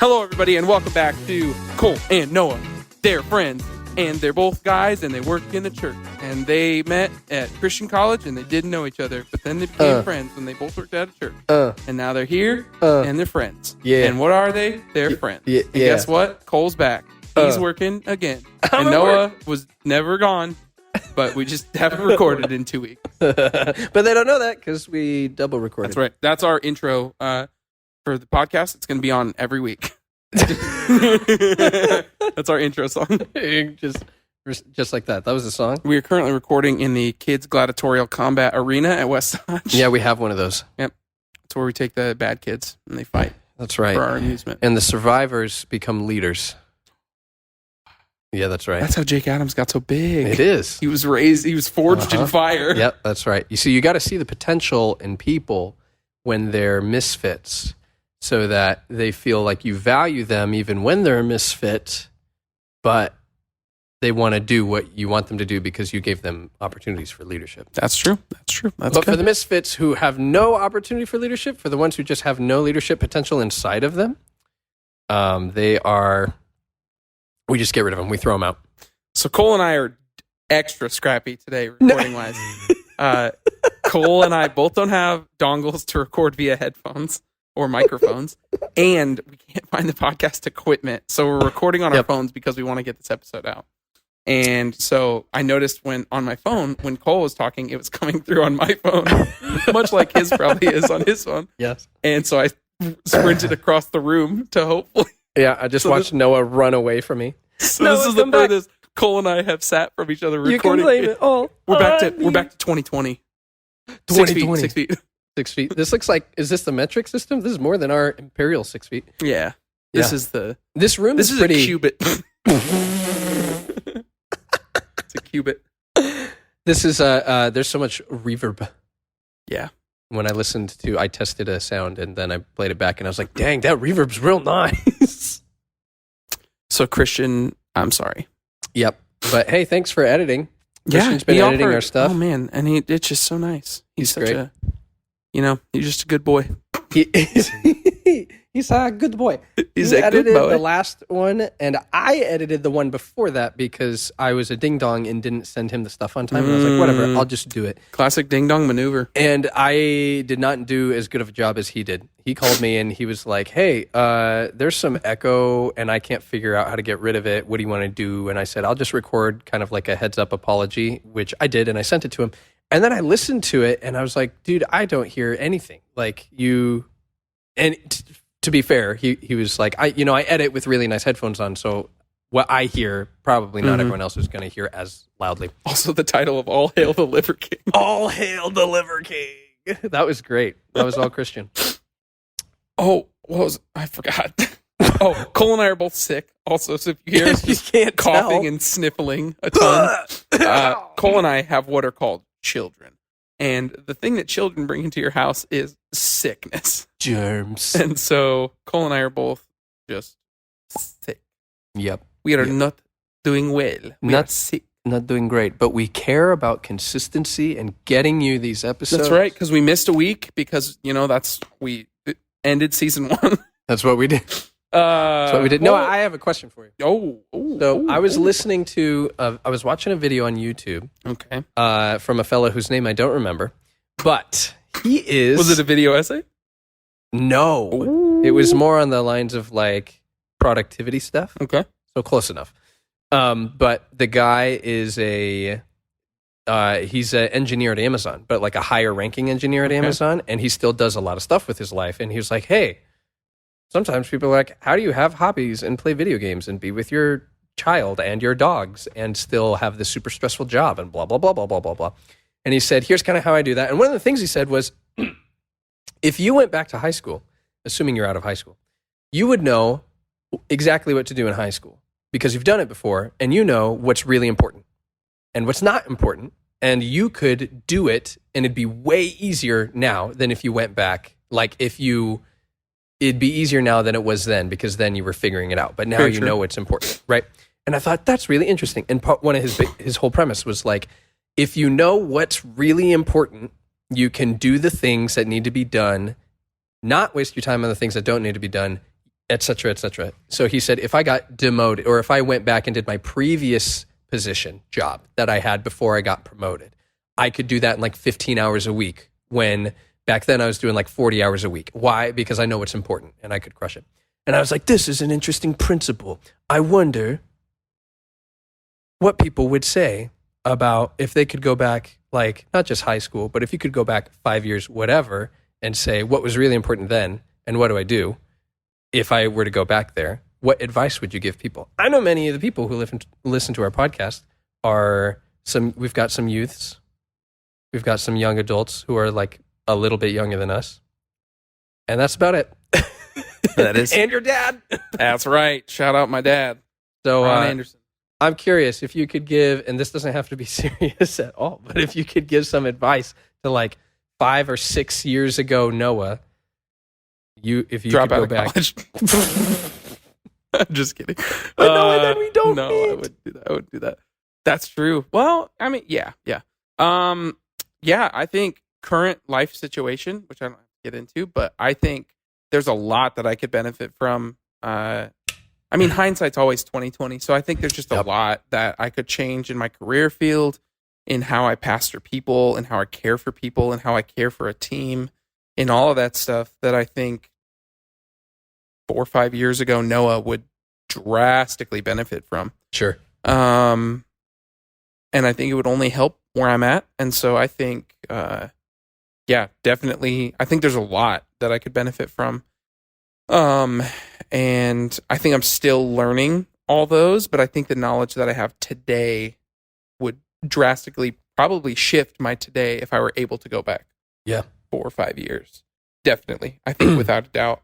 Hello, everybody, and welcome back to Cole and Noah. They're friends, and they're both guys, and they work in a church. And they met at Christian college, and they didn't know each other, but then they became friends when they both worked at a church. And now they're here, and they're friends. Yeah. And what are they? They're friends. Yeah. And guess what? Cole's back. He's working again. And Noah was never gone, but we just haven't recorded in 2 weeks. But they don't know that because we double recorded. That's right. That's our intro for the podcast. It's going to be on every week. That's our intro song. Just like that. That was the song? We are currently recording in the Kids Gladiatorial Combat Arena at West Dodge. Yeah, we have one of those. Yep. That's where we take the bad kids and they fight. That's right. For our amusement. And the survivors become leaders. Yeah, that's right. That's how Jake Adams got so big. It is. He was forged in fire. Yep, that's right. You see, you got to see the potential in people when they're misfits so that they feel like you value them even when they're a misfit, but they want to do what you want them to do because you gave them opportunities for leadership. That's true. But for the misfits who have no opportunity for leadership, for the ones who just have no leadership potential inside of them, we just get rid of them. We throw them out. So Cole and I are extra scrappy today, recording-wise. Cole and I both don't have dongles to record via headphones or microphones, and we can't find the podcast equipment. So we're recording on our phones because we want to get this episode out. And so I noticed when Cole was talking, it was coming through on my phone, much like his probably is on his phone. Yes. And so I sprinted across the room to hopefully... Yeah, I just watched Noah run away from me. So this is the furthest Cole and I have sat from each other recording. You can blame it all. We're back to 2020. 2020. 6 feet. 6 feet. This looks like, is this the metric system? This is more than our imperial 6 feet. Yeah. This is pretty... a cubit. It's a cubit. This is, there's so much reverb. Yeah. When I tested a sound and then I played it back and I was like, dang, that reverb's real nice. So Christian, I'm sorry. Yep. But hey, thanks for editing. Yeah, Christian's been editing our stuff. Oh man, and it's just so nice. He's such great. He's just a good boy. He's a good boy. He edited good boy. The last one, and I edited the one before that because I was a ding-dong and didn't send him the stuff on time. And I was like, whatever, I'll just do it. Classic ding-dong maneuver. And I did not do as good of a job as he did. He called me and he was like, hey, there's some echo and I can't figure out how to get rid of it. What do you want to do? And I said, I'll just record kind of like a heads-up apology, which I did, and I sent it to him. And then I listened to it and I was like, dude, I don't hear anything. Like you... And to be fair, he was like, I edit with really nice headphones on, so what I hear, probably not everyone else is going to hear as loudly. Also the title of All Hail the Liver King. All Hail the Liver King. That was great. That was all Christian. Oh, I forgot. Oh, Cole and I are both sick. Also, so if you hear us just can't coughing tell. and sniffling a ton, Cole and I have what are called children. And the thing that children bring into your house is sickness. Germs. And so Cole and I are both just sick. Yep. We are not doing well. We are sick. Not doing great, but we care about consistency and getting you these episodes. That's right, because we missed a week because, we ended season 1. That's what we did. That's what we did. No, I have a question for you. I was listening to, I was watching a video on YouTube. Okay. From a fellow whose name I don't remember, but he is... Was it a video essay? No. Ooh. It was more on the lines of like productivity stuff. Okay. So close enough. But the guy is he's an engineer at Amazon, but like a higher ranking engineer at Amazon. And he still does a lot of stuff with his life. And he was like, hey, sometimes people are like, how do you have hobbies and play video games and be with your child and your dogs and still have this super stressful job and blah, blah, blah, blah, blah, blah, blah. And he said, here's kind of how I do that. And one of the things he said was, if you went back to high school, assuming you're out of high school, you would know exactly what to do in high school because you've done it before and you know what's really important and what's not important. And you could do it and it'd be way easier now than if you went back. Like it'd be easier now than it was then because then you were figuring it out. But now you know what's important, right? And I thought that's really interesting. And one of his whole premise was like, if you know what's really important, you can do the things that need to be done, not waste your time on the things that don't need to be done, et cetera, et cetera. So he said, if I got demoted or if I went back and did my previous job that I had before I got promoted, I could do that in like 15 hours a week, when back then I was doing like 40 hours a week. Why? Because I know what's important and I could crush it. And I was like, this is an interesting principle. I wonder what people would say about if they could go back, like not just high school, but if you could go back 5 years, whatever, and say what was really important then and what do I do if I were to go back there? What advice would you give people? I know many of the people who listen to our podcast we've got some youths, we've got some young adults who are like a little bit younger than us. And that's about it. That is. And your dad. That's right. Shout out my dad. So Ron Anderson. I'm curious if you could give, and this doesn't have to be serious at all, but if you could give some advice to like 5 or 6 years ago, Noah, if you Drop could out go of back. college. I'm just kidding. No, and then we don't No, meet. I wouldn't do that. That's true. Well, I mean, yeah. I think current life situation, which I don't have to get into, but I think there's a lot that I could benefit from. I mean, hindsight's always 20/20, so I think there's just a lot that I could change in my career field, in how I pastor people, and how I care for people, and how I care for a team, and all of that stuff that I think 4 or 5 years ago Noah would drastically benefit from. Sure. And I think it would only help where I'm at. And so I think, definitely, I think there's a lot that I could benefit from. And I think I'm still learning all those, but I think the knowledge that I have today would drastically probably shift my today if I were able to go back. 4 or 5 years. Definitely. I think without a doubt.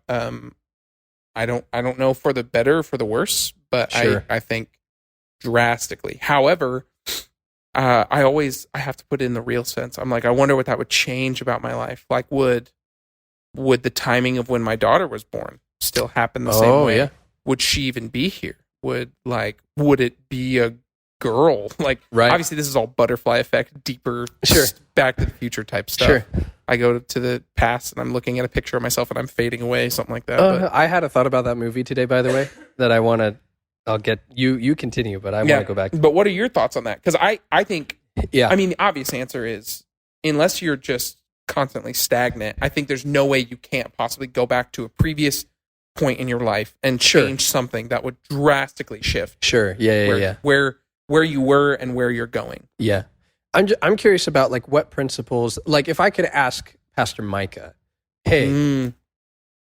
I don't know for the better or for the worse, but sure. I think drastically. However, I have to put it in the real sense. I'm like, I wonder what that would change about my life. Like, would the timing of when my daughter was born still happen the same way? Yeah. Would she even be here? Would it be a girl? Like, right. Obviously this is all butterfly effect, deeper, sure, Back to the Future type stuff. Sure. I go to the past and I'm looking at a picture of myself and I'm fading away, something like that. I had a thought about that movie today, by the way, that I'll get you continue, but I want to go back. But what are your thoughts on that? Because I think, I mean, the obvious answer is, unless you're just constantly stagnant, I think there's no way you can't possibly go back to a previous point in your life and change something that would drastically shift. Sure. Yeah. Where you were and where you're going. Yeah. I'm curious about like what principles, like if I could ask Pastor Micah, hey,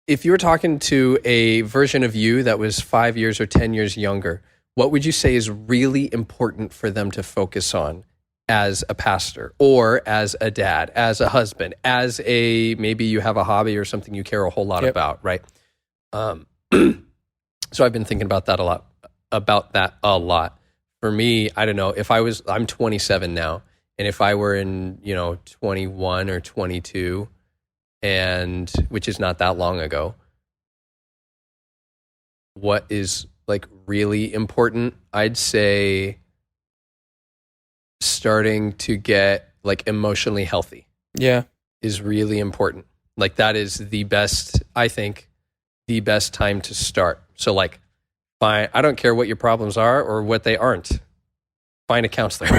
if you were talking to a version of you that was 5 years or 10 years younger, what would you say is really important for them to focus on as a pastor or as a dad, as a husband, maybe you have a hobby or something you care a whole lot about, right? So I've been thinking about that a lot. For me, I don't know, I'm 27 now, and if I were in, 21 or 22, which is not that long ago, what is like really important? I'd say starting to get like emotionally healthy. Yeah. Is really important. Like that is the best time to start. So like, fine, I don't care what your problems are or what they aren't. Find a counselor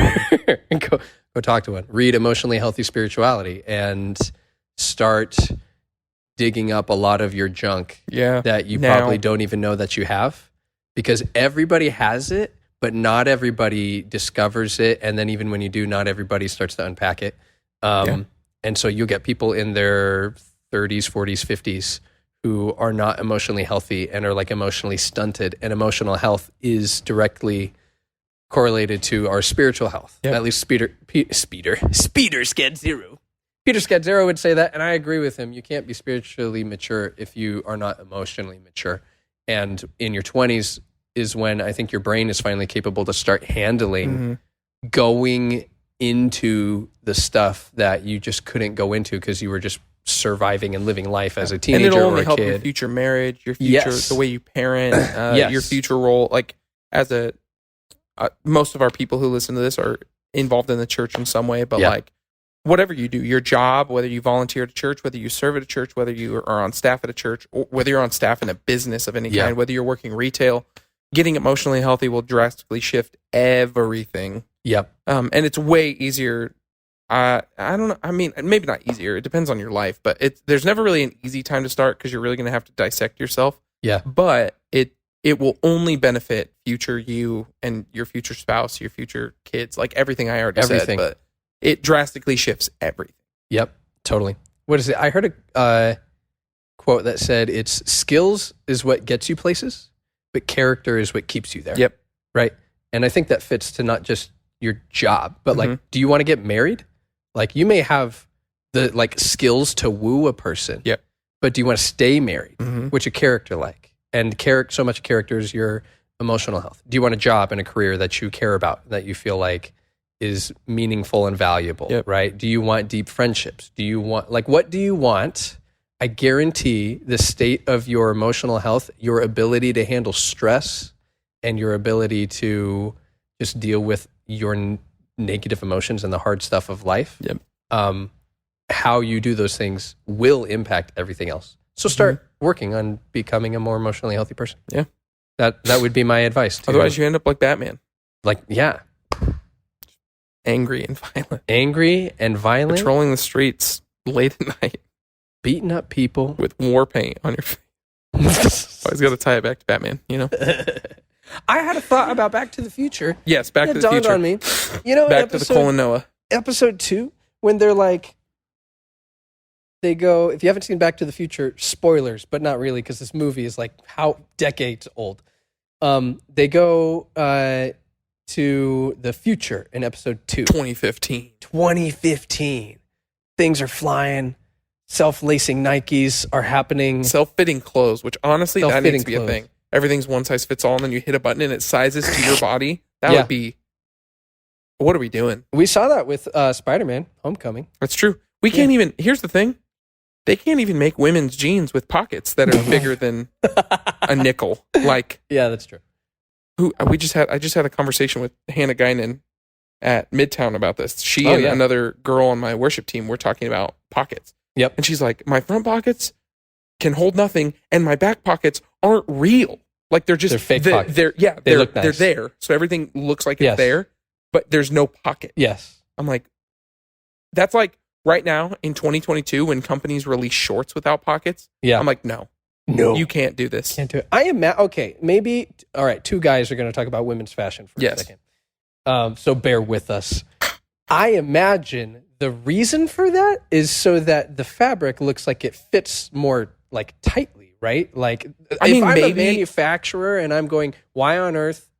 and go talk to one. Read Emotionally Healthy Spirituality and start digging up a lot of your junk that you probably don't even know that you have, because everybody has it, but not everybody discovers it. And then even when you do, not everybody starts to unpack it. And so you'll get people in their 30s, 40s, 50s who are not emotionally healthy and are like emotionally stunted. And emotional health is directly correlated to our spiritual health. Yep. At least Peter Scazzero. Peter Scazzero would say that, and I agree with him. You can't be spiritually mature if you are not emotionally mature. And in your 20s is when I think your brain is finally capable to start handling going into the stuff that you just couldn't go into because you were just surviving and living life as a teenager or a kid. And it'll only help your future marriage, your future, the way you parent, your future role. Like as most of our people who listen to this are involved in the church in some way, but like whatever you do, your job, whether you volunteer at a church, whether you serve at a church, whether you are on staff at a church, or whether you're on staff in a business of any kind, whether you're working retail, getting emotionally healthy will drastically shift everything. Yep. And it's way easier. I don't know. I mean, maybe not easier. It depends on your life, but there's never really an easy time to start because you're really going to have to dissect yourself. Yeah. But it will only benefit future you and your future spouse, your future kids, like everything I already said. But it drastically shifts everything. Yep. Totally. What is it? I heard a quote that said, "It's skills is what gets you places, but character is what keeps you there." Yep. Right. And I think that fits to not just your job, but like, do you want to get married? Like, you may have the like skills to woo a person. Yep. But do you want to stay married? What's your character like? And so much character is your emotional health. Do you want a job and a career that you care about, that you feel like is meaningful and valuable? Yep. Right? Do you want deep friendships? Do you want, like, what do you want? I guarantee the state of your emotional health, your ability to handle stress, and your ability to just deal with your negative emotions and the hard stuff of life. Yep. How you do those things will impact everything else. So start working on becoming a more emotionally healthy person. Yeah. That would be my advice too. Otherwise you end up like Batman. Like, yeah. Angry and violent. Angry and violent. Patrolling the streets late at night. Beating up people. With war paint on your face. Always got to tie it back to Batman, you know? I had a thought about Back to the Future. Yes, Back to the dawned Future. on me. You know, Back to the Cole and Noah. Episode 2, when they're like, they go, if you haven't seen Back to the Future, spoilers, but not really, because this movie is like how decades old. They go to the future in episode 2. 2015. 2015. Things are flying. Self-lacing Nikes are happening. Self-fitting clothes, which honestly, that needs to be clothes. a thing. Everything's one size fits all, and then you hit a button and it sizes to your body. That would be... What are we doing? We saw that with Spider-Man Homecoming. That's true. We can't even... Here's the thing. They can't even make women's jeans with pockets that are bigger than a nickel. Like... Yeah, that's true. I just had a conversation with Hannah Guinan at Midtown about this. She and another girl on my worship team were talking about pockets. Yep. And she's like, my front pockets can hold nothing, and my back pockets aren't real. Like they're fake pockets. They look nice. They're there, so everything looks like it's there, but there's no pocket. Yes. I'm like, that's like right now in 2022 when companies release shorts without pockets. Yeah. I'm like, no, you can't do this. Can't do it. I am okay. Maybe. All right. Two guys are going to talk about women's fashion for a second. So bear with us. I imagine the reason for that is so that the fabric looks like it fits more like tightly, right? Like if I'm a manufacturer and I'm going, why on earth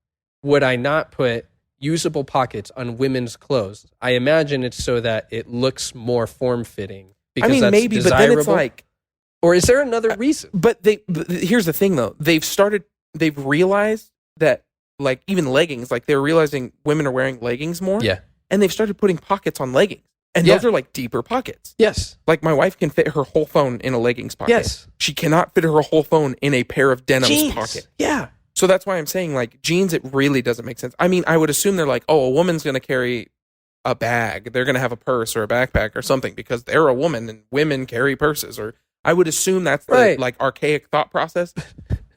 would I not put usable pockets on women's clothes? I imagine it's so that it looks more form-fitting because that's maybe, desirable. but then it's like, or is there another reason? But here's the thing though. They've realized that like even leggings, like they're realizing women are wearing leggings more. Yeah. And they've started putting pockets on leggings. And those are like deeper pockets. Yes. Like my wife can fit her whole phone in a leggings pocket. Yes. She cannot fit her whole phone in a pair of denims pocket. Yeah. So that's why I'm saying like jeans, it really doesn't make sense. I mean, I would assume they're like, oh, a woman's going to carry a bag. They're going to have a purse or a backpack or something because they're a woman and women carry purses. Or I would assume that's the like archaic thought process.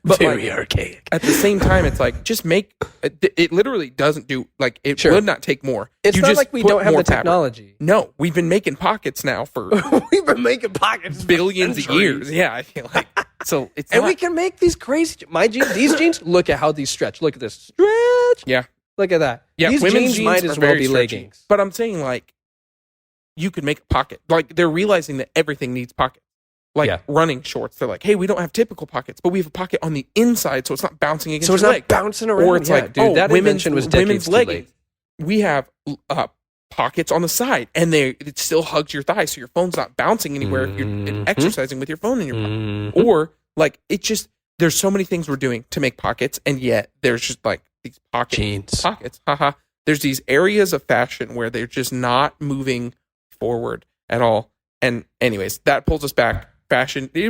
But very archaic. At the same time, it's like, just make it literally doesn't do like it would not take more. It's not like we don't have the technology. No, we've been making pockets now for we've been making pockets billions of years. Yeah, I feel like so it's and we can make these crazy these jeans. Look at how these stretch. Look at this stretch. Yeah, look at that. Yeah, these jeans might as well be leggings. But I'm saying like you could make a pocket. Like they're realizing that everything needs pockets. Like running shorts, they're like, hey, we don't have typical pockets, but we have a pocket on the inside, so it's not bouncing against your leg. So it's not bouncing around. Or it's like, dude, that invention was women's leggings. We have pockets on the side, and it still hugs your thigh, so your phone's not bouncing anywhere if you're exercising with your phone in your pocket. Or like, there's so many things we're doing to make pockets, and yet there's just like these pockets. Haha. There's these areas of fashion where they're just not moving forward at all. And anyways, that pulls us back. Fashion, Back to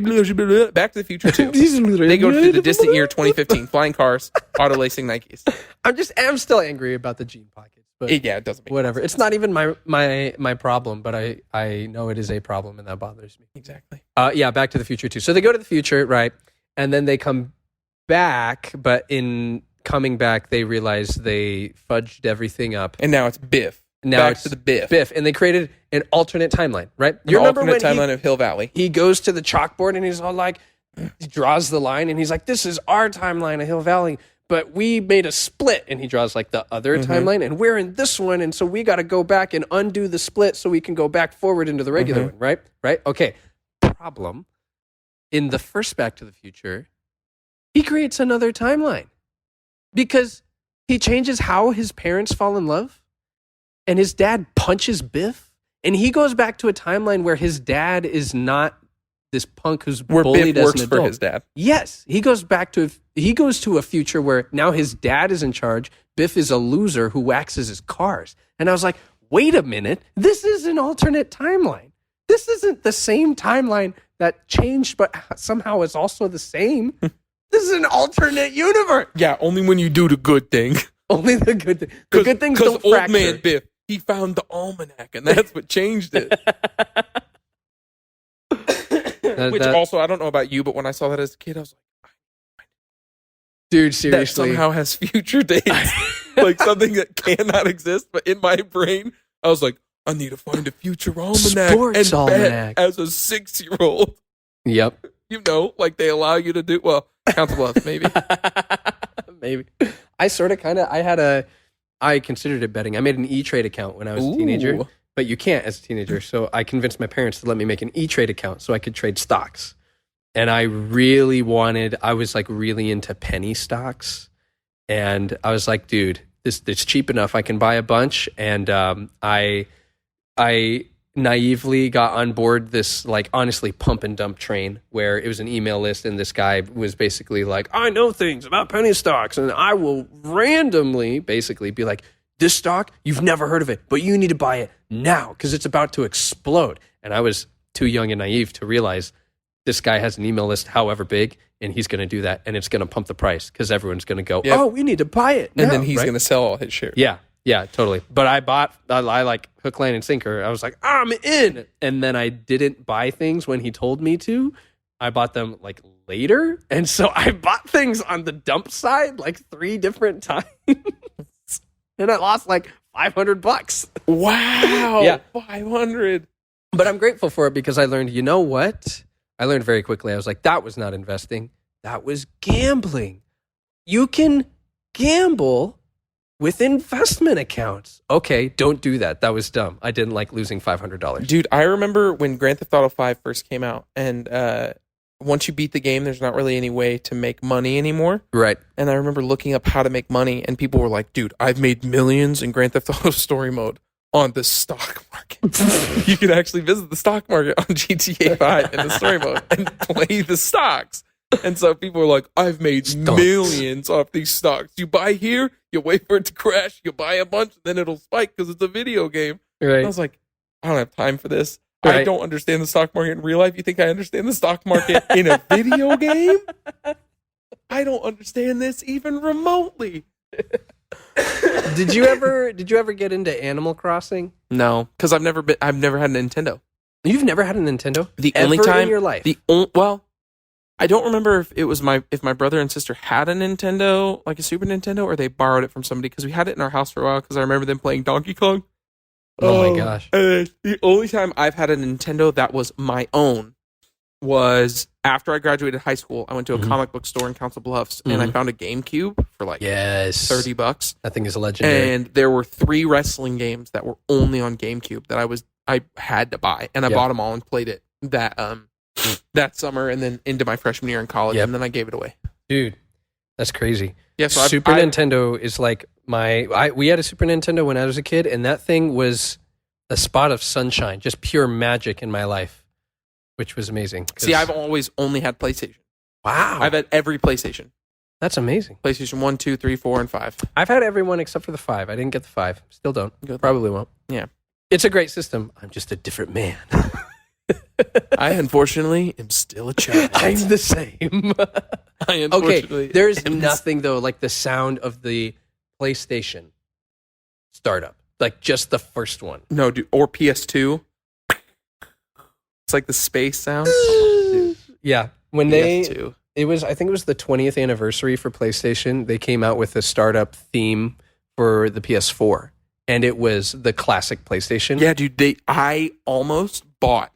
the Future 2. They go to the distant year 2015. Flying cars, auto lacing Nikes. I'm still angry about the jean pockets but it doesn't make whatever. sense. It's not even my problem, but I know it is a problem, and that bothers me. Exactly. Yeah, Back to the Future too. So they go to the future, right? And then they come back, but in coming back, they realize they fudged everything up. And now it's Biff. Now Back it's to the Biff. Biff, and they created an alternate timeline, right? You remember alternate timeline of Hill Valley. He goes to the chalkboard and he's all like, he draws the line and he's like, this is our timeline of Hill Valley, but we made a split. And he draws like the other timeline and we're in this one. And so we got to go back and undo the split so we can go back forward into the regular one, right? Right? Okay. Problem. In the first Back to the Future, he creates another timeline because he changes how his parents fall in love and his dad punches Biff. And he goes back to a timeline where his dad is not this punk who's bullied as an adult. For his dad. Yes, he goes to a future where now his dad is in charge. Biff is a loser who waxes his cars. And I was like, wait a minute, this is an alternate timeline. This isn't the same timeline that changed, but somehow it's also the same. This is an alternate universe. Yeah, only when you do the good thing. Only the good thing. The good things don't old fracture. Man Biff, he found the almanac, and that's what changed it. Which also, I don't know about you, but when I saw that as a kid, I was like, dude, that seriously. somehow has future dates. Like something that cannot exist, but in my brain, I was like, I need to find a future almanac. Sports and almanac. bet as a 6-year-old. Yep. You know, like they allow you to do, well, Council Bluffs, maybe. Maybe. I considered it betting. I made an E-Trade account when I was a teenager, but you can't as a teenager. So I convinced my parents to let me make an E-Trade account so I could trade stocks. And I was like really into penny stocks. And I was like, dude, it's cheap enough. I can buy a bunch. And I naively got on board this, like, honestly pump and dump train where it was an email list and this guy was basically like, I know things about penny stocks and I will randomly basically be like, this stock, you've never heard of it, but you need to buy it now because it's about to explode. And I was too young and naive to realize this guy has an email list however big and he's going to do that and it's going to pump the price because everyone's going to go, oh, we need to buy it now. And then he's going to sell all his shares. Yeah, totally. But I like hook, line, and sinker. I was like, I'm in. And then I didn't buy things when he told me to. I bought them like later. And so I bought things on the dump side like 3 different times. And I lost like $500. Wow. Yeah. 500. But I'm grateful for it because I learned, you know what? I learned very quickly. I was like, that was not investing. That was gambling. You can gamble with investment accounts. Okay, don't do that. That was dumb. I didn't like losing $500. Dude, I remember when Grand Theft Auto 5 first came out, and once you beat the game, there's not really any way to make money anymore. Right. And I remember looking up how to make money, and people were like, dude, I've made millions in Grand Theft Auto Story Mode on the stock market. You can actually visit the stock market on GTA 5 in the story mode and play the stocks. And so people were like, I've made millions off these stocks. You buy here, you wait for it to crash, you buy a bunch, then it'll spike because it's a video game. Right. And I was like, I don't have time for this. Right. I don't understand the stock market in real life. You think I understand the stock market in a video game? I don't understand this even remotely. Did you ever get into Animal Crossing? No, because I've never had a Nintendo. You've never had a Nintendo? The only time in your life? I don't remember if it was my brother and sister had a Nintendo, like a Super Nintendo, or they borrowed it from somebody because we had it in our house for a while because I remember them playing Donkey Kong. Oh my gosh. The only time I've had a Nintendo that was my own was after I graduated high school. I went to a comic book store in Council Bluffs and I found a GameCube for like $30. That thing is legendary. And there were 3 wrestling games that were only on GameCube that I had to buy, and I bought them all and played it that summer and then into my freshman year in college, and then I gave it away. Dude, that's crazy. Yeah, so Super Nintendo is like we had a Super Nintendo when I was a kid, and that thing was a spot of sunshine, just pure magic in my life, which was amazing. See, I've always only had PlayStation. Wow. I've had every PlayStation. That's amazing. PlayStation 1, 2, 3, 4, and 5. I've had every one except for the 5. I didn't get the 5. Still don't. Probably won't. Yeah. It's a great system. I'm just a different man. I, unfortunately, am still a child. I'm the same. Unfortunately. There's nothing, though, like the sound of the PlayStation startup, like just the first one. No, dude, or PS2. It's like the space sound. Oh, dude. Yeah, when PS2. I think it was the 20th anniversary for PlayStation. They came out with a startup theme for the PS4, and it was the classic PlayStation. Yeah, dude. I almost bought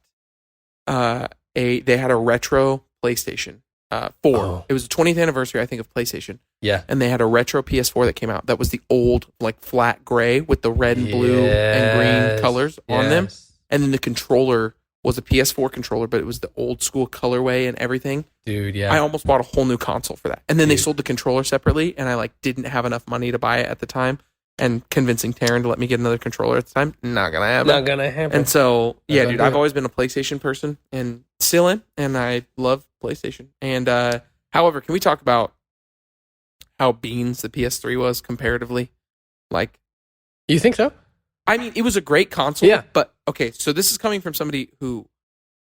they had a retro PlayStation 4. Oh. It was the 20th anniversary, I think, of PlayStation. Yeah, And they had a retro PS4 that came out. That was the old, like, flat gray with the red and blue and green colors on them. And then the controller was a PS4 controller, but it was the old school colorway and everything. Dude, yeah. I almost bought a whole new console for that. And then they sold the controller separately, and I didn't have enough money to buy it at the time. And convincing Taryn to let me get another controller at the time, not gonna happen. Not gonna happen. And so, yeah, dude, I've always been a PlayStation person, and still am, and I love PlayStation. And however, can we talk about how beans the PS3 was comparatively? Like, you think so? I mean, it was a great console. Yeah. But okay, so this is coming from somebody who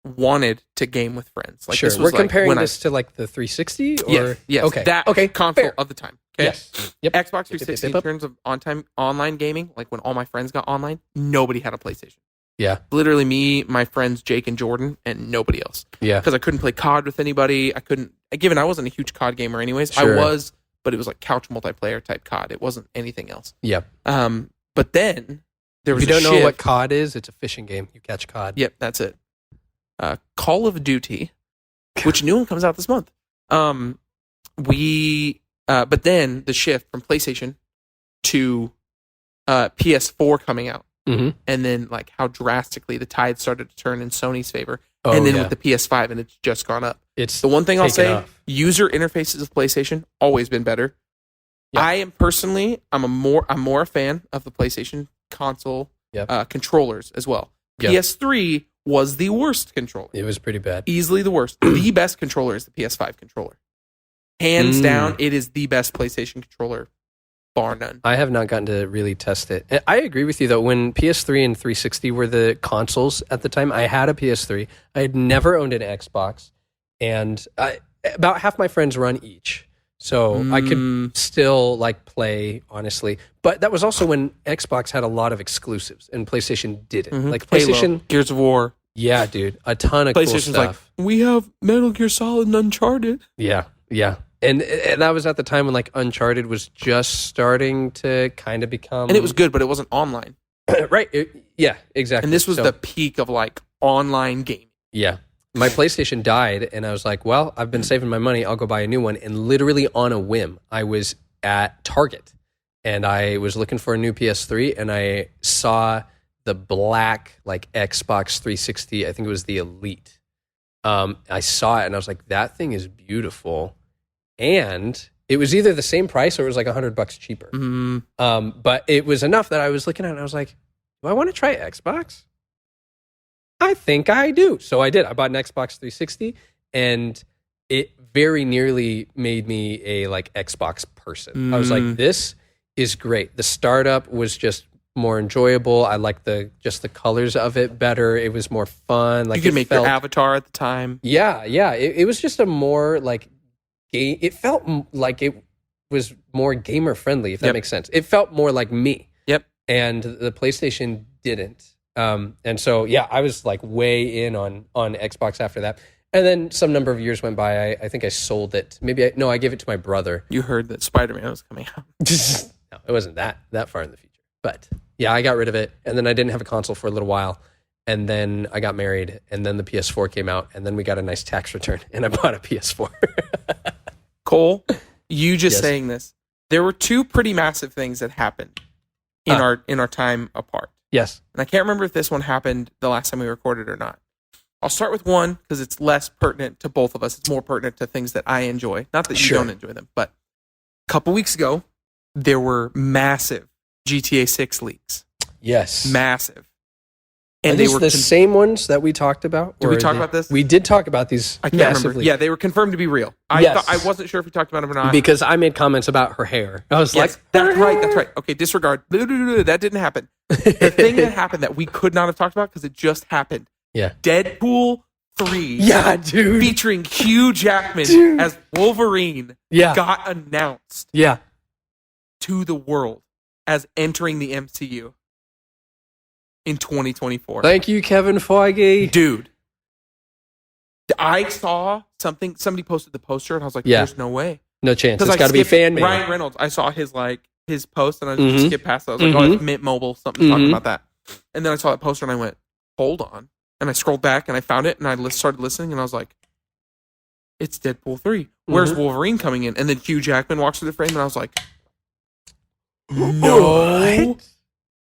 wanted to game with friends. Like, Sure. this was We're comparing when this to like the 360, or yes, okay, that okay, console fair. of the time. Okay? Yes. Yep. Xbox 360 in terms of on-time online gaming, like when all my friends got online, nobody had a PlayStation. Yeah. Literally me, my friends Jake and Jordan, and nobody else. Yeah. Because I couldn't play COD with anybody. I couldn't, given I wasn't a huge COD gamer anyways. Sure. I was, but it was like couch multiplayer type COD. It wasn't anything else. Yep. But then there was If you don't know shift. what COD is, it's a fishing game. You catch COD. Yep, that's it. Call of Duty, which new one comes out this month. But then the shift from PlayStation to PS4 coming out, Mm-hmm. and then like how drastically the tide started to turn in Sony's favor, Oh, and then yeah. with the PS5, and it's just gone up. It's The one thing I'll taken say, off. user interfaces of PlayStation always been better. Yep. I am personally, I'm more a fan of the PlayStation console Yep. controllers as well. Yep. PS3 was the worst controller. It was pretty bad. Easily the worst. The best controller is the PS5 controller. Hands down, it is the best PlayStation controller, bar none. I have not gotten to really test it. I agree with you, though. When PS3 and 360 were the consoles at the time, I had a PS3. I had never owned an Xbox. And about half my friends run each. So I could still play, honestly. But that was also when Xbox had a lot of exclusives and PlayStation didn't. Like PlayStation... Halo, Gears of War. Yeah, dude. A ton of cool PlayStation's stuff. we have Metal Gear Solid and Uncharted. Yeah. And that was at the time when Uncharted was just starting to kind of become... And it was good, but it wasn't online. right. Yeah, exactly. And this was the peak of online gaming. Yeah. My PlayStation died, and I was like, well, I've been saving my money. I'll go buy a new one. And literally on a whim, I was at Target, and I was looking for a new PS3, and I saw the black Xbox 360. I think it was the Elite. I saw it, and I was like, that thing is beautiful. And it was either the same price or it was like $100 cheaper. But it was enough that I was looking at it, and I was like, do I want to try Xbox? I think I do. So I did. I bought an Xbox 360, and it very nearly made me a Xbox person. I was like, this is great. The startup was just more enjoyable. I liked the colors of it better. It was more fun. You could make your avatar at the time. Yeah. It was just a more game. It felt like it was more gamer friendly, if that makes sense. It felt more like me. Yep. And the PlayStation didn't. And so, yeah, I was way in on Xbox after that. And then some number of years went by. I think I sold it. I gave it to my brother. You heard that Spider-Man was coming out. No, it wasn't that far in the future. But yeah, I got rid of it. And then I didn't have a console for a little while. And then I got married. And then the PS4 came out. And then we got a nice tax return. And I bought a PS4. Cole, you just saying this. There were two pretty massive things that happened in our time apart. Yes. And I can't remember if this one happened the last time we recorded or not. I'll start with one because it's less pertinent to both of us. It's more pertinent to things that I enjoy. Not that you don't enjoy them, but a couple weeks ago, there were massive GTA 6 leaks. Yes. Massive. And they were the same ones that we talked about? Did we talk about this? We did talk about these I can't remember. Yeah, they were confirmed to be real. I wasn't sure if we talked about them or not. Because I made comments about her hair. I was like, that's right. Okay, disregard. That didn't happen. The thing that happened that we could not have talked about because it just happened. Yeah. Deadpool 3. Yeah, dude. Featuring Hugh Jackman as Wolverine got announced to the world. as entering the MCU in 2024. Thank you, Kevin Feige. Dude, I saw something. Somebody posted the poster, and I was like, "There's no way, no chance. It's got to be fan made." Ryan Reynolds. I saw his post, and I just skipped past it. I was like, "Oh, it's Mint Mobile. Something's talking about that." And then I saw that poster, and I went, "Hold on!" And I scrolled back, and I found it, and I started listening, and I was like, "It's Deadpool 3. Where's Wolverine coming in?" And then Hugh Jackman walks through the frame, and I was like, "No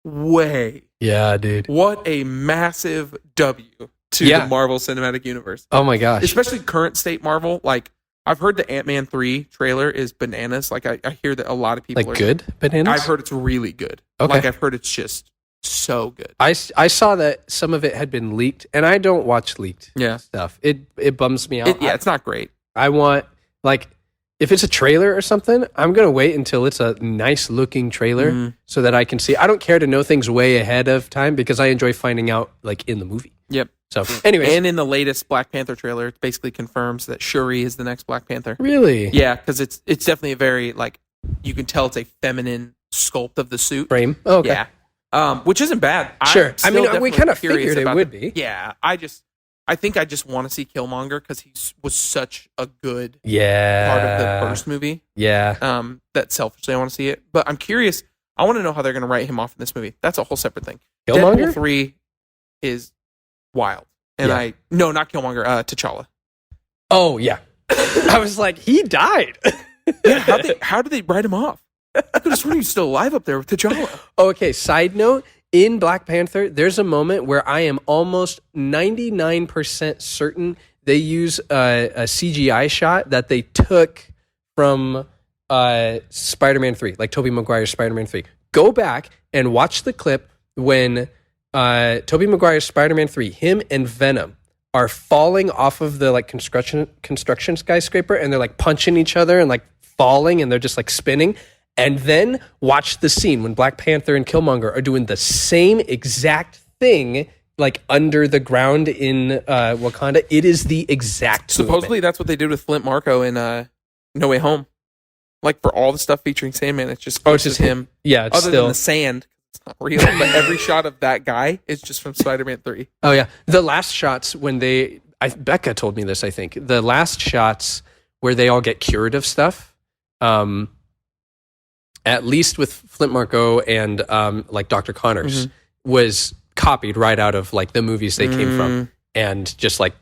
way!" Yeah, dude. What a massive W to the Marvel Cinematic Universe. Oh my gosh. Especially current state Marvel. Like, I've heard the Ant-Man 3 trailer is bananas. Like, I hear that a lot of people are good bananas? I've heard it's really good. Okay. Like, I've heard it's just so good. I saw that some of it had been leaked, and I don't watch leaked stuff. It bums me out. It's not great. I want, like, if it's a trailer or something, I'm going to wait until it's a nice looking trailer so that I can see. I don't care to know things way ahead of time because I enjoy finding out, like, in the movie. Yep. So, anyways. And in the latest Black Panther trailer, it basically confirms that Shuri is the next Black Panther. Really? Yeah, because it's definitely a very, like, you can tell it's a feminine sculpt of the suit. Frame? Oh, okay. Yeah. Which isn't bad. Sure. I mean, we kind of figured it would be. Yeah. I think I just want to see Killmonger because he was such a good part of the first movie. Yeah. That selfishly I want to see it. But I'm curious. I want to know how they're going to write him off in this movie. That's a whole separate thing. Killmonger? Deadpool 3 is wild. And no, not Killmonger, T'Challa. Oh, yeah. I was like, he died. Yeah, how did they write him off? I could have sworn he was still alive up there with T'Challa. Oh, okay, side note. In Black Panther, there's a moment where I am almost 99% certain they use a CGI shot that they took from Spider-Man 3, like Tobey Maguire's Spider-Man 3. Go back and watch the clip when Tobey Maguire's Spider-Man 3, him and Venom are falling off of the like construction skyscraper, and they're like punching each other and like falling, and they're just like spinning. And then watch the scene when Black Panther and Killmonger are doing the same exact thing, like under the ground in Wakanda. It is the exact Supposedly movement. That's what they did with Flint Marko in No Way Home. Like for all the stuff featuring Sandman, it's just him. Yeah, it's other still than the sand. It's not real, but every shot of that guy is just from Spider-Man 3. Oh yeah, the last shots when Becca told me this. I think the last shots where they all get cured of stuff. At least with Flint Marko and like Dr. Connors, was copied right out of like the movies they came from and just like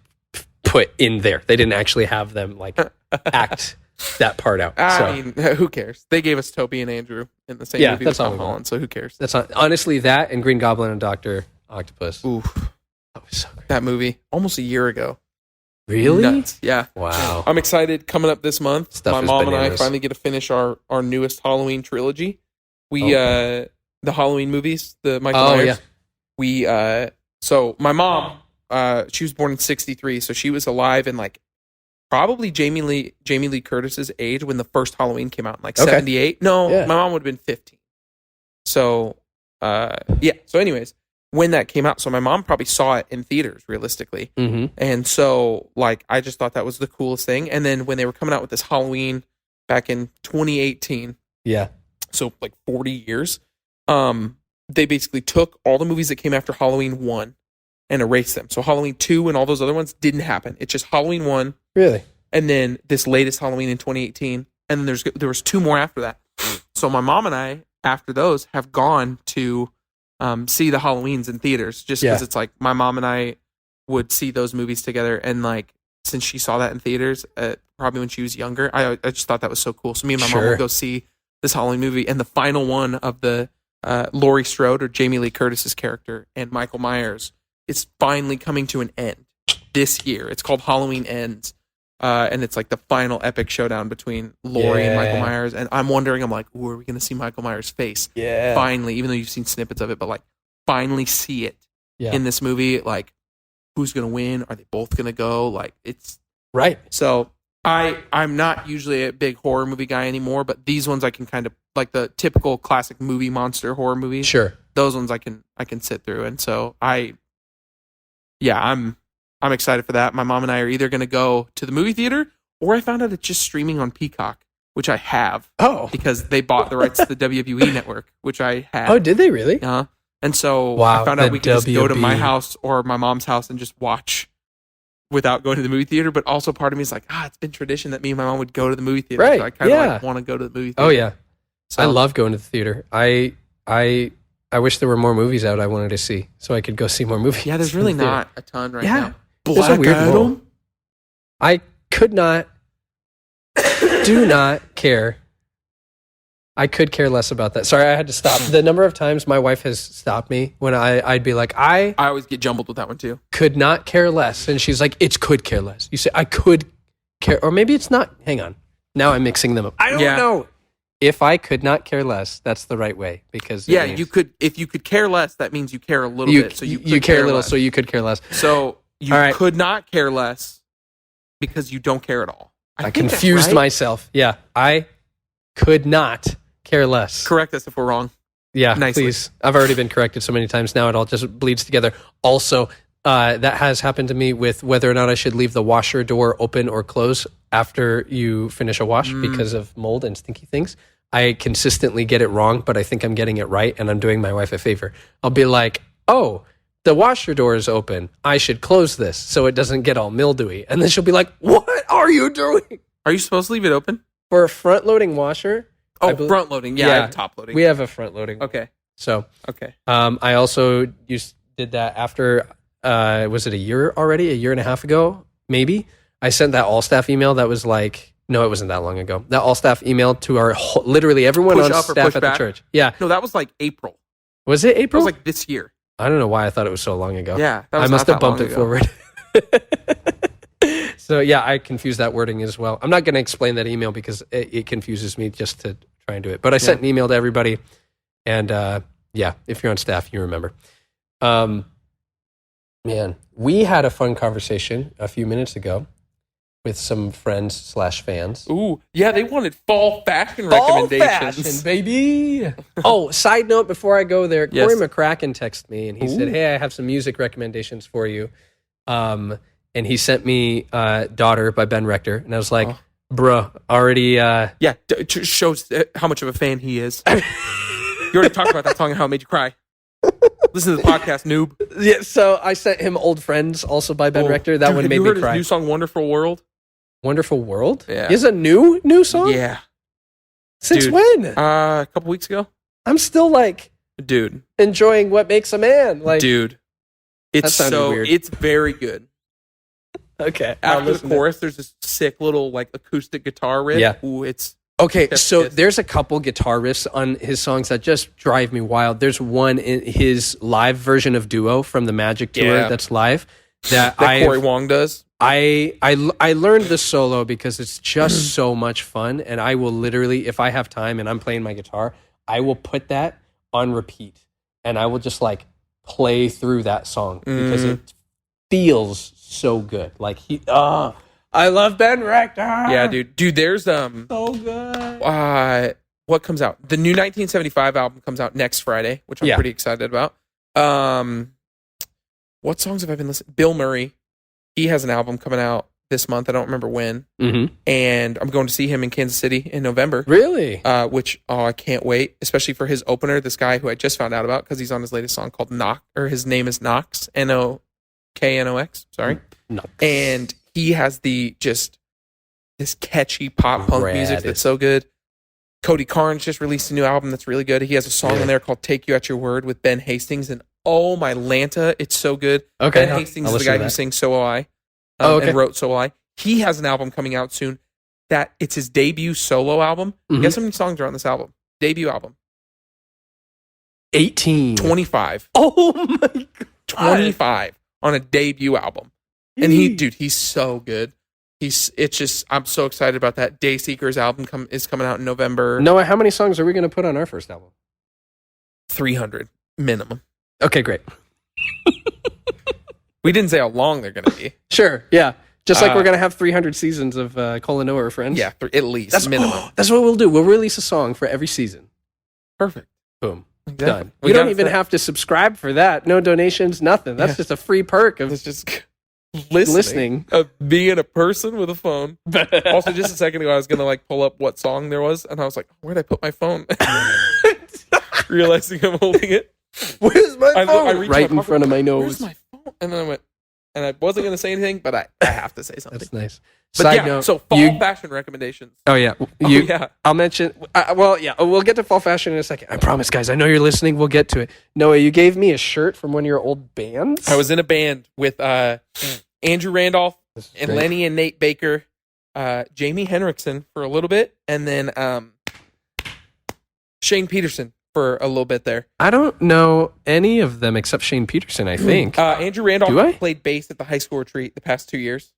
put in there. They didn't actually have them like act that part out. I mean, who cares? They gave us Toby and Andrew in the same movie with Tom Holland, so who cares? That's not, honestly that and Green Goblin and Dr. Octopus. Oof. That was so great. That movie, almost a year ago. Really? Nuts. Yeah. Wow. I'm excited. Coming up this month, my mom and I finally get to finish our newest Halloween trilogy. The Halloween movies, the Michael Myers. Yeah. So my mom, she was born in 1963, so she was alive in like probably Jamie Lee Curtis's age when the first Halloween came out in like 1978. No, my mom would have been 15. So So anyways, when that came out, so my mom probably saw it in theaters realistically. And so like I just thought that was the coolest thing. And then when they were coming out with this Halloween back in 2018, so like 40 years, they basically took all the movies that came after Halloween 1 and erased them. So Halloween 2 and all those other ones didn't happen. It's just Halloween 1. Really? And then this latest Halloween in 2018. And then there was 2 more after that. So my mom and I, after those, have gone to see the Halloweens in theaters just because it's like my mom and I would see those movies together. And like, since she saw that in theaters, probably when she was younger, I just thought that was so cool. So me and my mom would go see this Halloween movie. And the final one of the Laurie Strode or Jamie Lee Curtis's character and Michael Myers is finally coming to an end this year. It's called Halloween Ends. And it's like the final epic showdown between Laurie and Michael Myers. And I'm wondering, I'm like, ooh, are we going to see Michael Myers' face? Finally, even though you've seen snippets of it, but like finally see it in this movie. Like, who's going to win? Are they both going to go? Like, it's right. So I'm not usually a big horror movie guy anymore, but these ones I can kind of like the typical classic movie monster horror movies. Sure. Those ones I can sit through. And so I'm excited for that. My mom and I are either going to go to the movie theater or I found out it's just streaming on Peacock. which I have. Oh. Because they bought the rights to the WWE network, which I had. Oh, did they really? And so Wow, I found out the we could just go to my WB. house or my mom's house and just watch without going to the movie theater. But also part of me is like, it's been tradition that me and my mom would go to the movie theater. Right, So I kind of yeah. like want to go to the movie theater. Oh, yeah. So, I love going to the theater. I wish there were more movies out I wanted to see so I could go see more movies. Yeah, there's in really the theater. not a ton right Yeah. now. There's a Black weird Adam? rule. I could not, do not care. I could care less about that. Sorry, I had to stop. The number of times my wife has stopped me when I'd be like, I I always get jumbled with that one too. could not care less. And she's like, it's could care less. You say, I could care, or maybe it's not. Hang on. Now I'm mixing them up. I don't know. If I could not care less, that's the right way. Because it means You could. If you could care less, that means you care a little you, bit. So you care a little, less. so you could care less. So you All right. could not care less because you don't care at all. I think that's confused right. myself. Yeah. I could not care less. Correct us if we're wrong. Yeah, Nicely. please. I've already been corrected so many times now, it all just bleeds together. Also, that has happened to me with whether or not I should leave the washer door open or close after you finish a wash because of mold and stinky things. I consistently get it wrong, but I think I'm getting it right, and I'm doing my wife a favor. I'll be like, oh, the washer door is open. I should close this so it doesn't get all mildewy. And then she'll be like, what are you doing? Are you supposed to leave it open? For a front-loading washer? Oh, front loading. Yeah, I have top loading. We have a front-loading. Okay. So Okay. I also did that after, was it a year and a half ago? Maybe. I sent that all-staff email that was like, no, it wasn't that long ago. That all-staff email to our literally everyone Push on up or staff push at back? the church. Yeah. No, that was like April. Was it It April? was like this year. I don't know why I thought it was so long ago. Yeah. That I was must not have that bumped long it ago. forward. So yeah, I confused that wording as well. I'm not going to explain that email because it confuses me just to try and do it. But I sent an email to everybody, and if you're on staff, you remember. Man, we had a fun conversation a few minutes ago with some friends / fans. Ooh, yeah, they wanted fall fashion Fall recommendations. fashion, baby. Oh, side note before I go there, Yes. Corey McCracken texted me and he said, hey, I have some music recommendations for you. And he sent me Daughter by Ben Rector. And I was like, bruh, already... Yeah, shows how much of a fan he is. You already talked about that song and how it made you cry. Listen to the podcast, noob. Yeah, so I sent him Old Friends, also by Ben Rector. That one made have me you heard cry. his new song, Wonderful World? Wonderful World? Yeah. He has a new song? Yeah. Since Dude. when? A couple weeks ago. I'm still like Dude. enjoying What Makes a Man. Like, Dude. It's sounded so weird. it's very good. okay. I'll After the listen to- chorus, there's this sick little like acoustic guitar riff. Yeah. Ooh, it's Okay, Chef's so kiss. there's a couple guitar riffs on his songs that just drive me wild. There's one in his live version of Duo from the Magic Tour Yeah. that's live that Corey Wong does. I learned the solo because it's just so much fun, and I will literally, if I have time and I'm playing my guitar, I will put that on repeat, and I will just like play through that song because it feels so good. Like I love Ben Rector. Yeah, dude. There's so good. what comes out? The new 1975 album comes out next Friday, which I'm pretty excited about. What songs have I been listening? Bill Murray, he has an album coming out this month. I don't remember when. Mm-hmm. And I'm going to see him in Kansas City in November. Really? Which I can't wait, especially for his opener. This guy who I just found out about because he's on his latest song called Knock, or his name is Knox, Knoknox. Sorry, Knox. and he has this catchy pop punk music Rad. that's so good. Cody Carnes just released a new album that's really good. He has a song on there called "Take You at Your Word" with Ben Hastings, and oh my Lanta, it's so good. Okay, Ben Hastings I'll is the listen guy to who that. sings "So Will I," Okay. and wrote "So Will I." He has an album coming out soon. That it's his debut solo album. Mhm. Guess how many songs are on this album? Debut album. 18. 25. Oh my god. 25 on a debut album. And he's so good. I'm so excited about that. Dayseeker's album is coming out in November. Noah, how many songs are we going to put on our first album? 300 minimum. Okay, great. We didn't say how long they're going to be. Sure, yeah. Just like we're going to have 300 seasons of Cole and Noah are Friends. Yeah, at least minimum. That's what we'll do. We'll release a song for every season. Perfect. Boom. Exactly. Done. We You don't got even that. have to subscribe for that. No donations, nothing. That's just a free perk of It's just Listening. of being a person with a phone. Also, just a second ago, I was gonna like pull up what song there was, and I was like, "Where'd I put my phone?" Realizing I'm holding it. Where's my phone? I reached right my in front of my nose. Where's my phone? And then I went, and I wasn't gonna say anything, but I have to say something. That's nice. But Side yeah, note, so fall fashion recommendations. Oh yeah, Yeah. I'll mention. We'll get to fall fashion in a second. I promise, guys. I know you're listening. We'll get to it. Noah, you gave me a shirt from one of your old bands. I was in a band with Andrew Randolph and great. Lenny and Nate Baker, Jamie Henriksen for a little bit, and then Shane Peterson for a little bit there. I don't know any of them except Shane Peterson, I think. Andrew Randolph Do I? played bass at the high school retreat the past 2 years.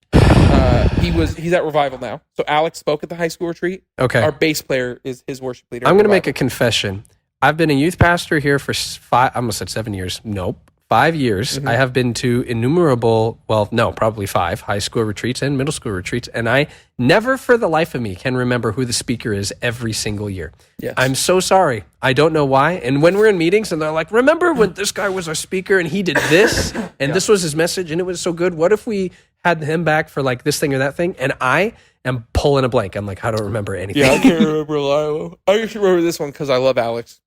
He's at Revival now. So Alex spoke at the high school retreat. Okay. Our bass player is his worship leader. I'm going to make a confession. I've been a youth pastor here for I almost said 7 years. Nope. 5 years. Mm-hmm. I have been to innumerable, probably 5 high school retreats and middle school retreats. And I never for the life of me can remember who the speaker is every single year. Yes. I'm so sorry. I don't know why. And when we're in meetings and they're like, remember when this guy was our speaker and he did this and this was his message and it was so good. What if we had him back for like this thing or that thing? And I am pulling a blank. I'm like, I don't remember anything. Yeah, I can't remember a lot. I just remember this one because I love Alex.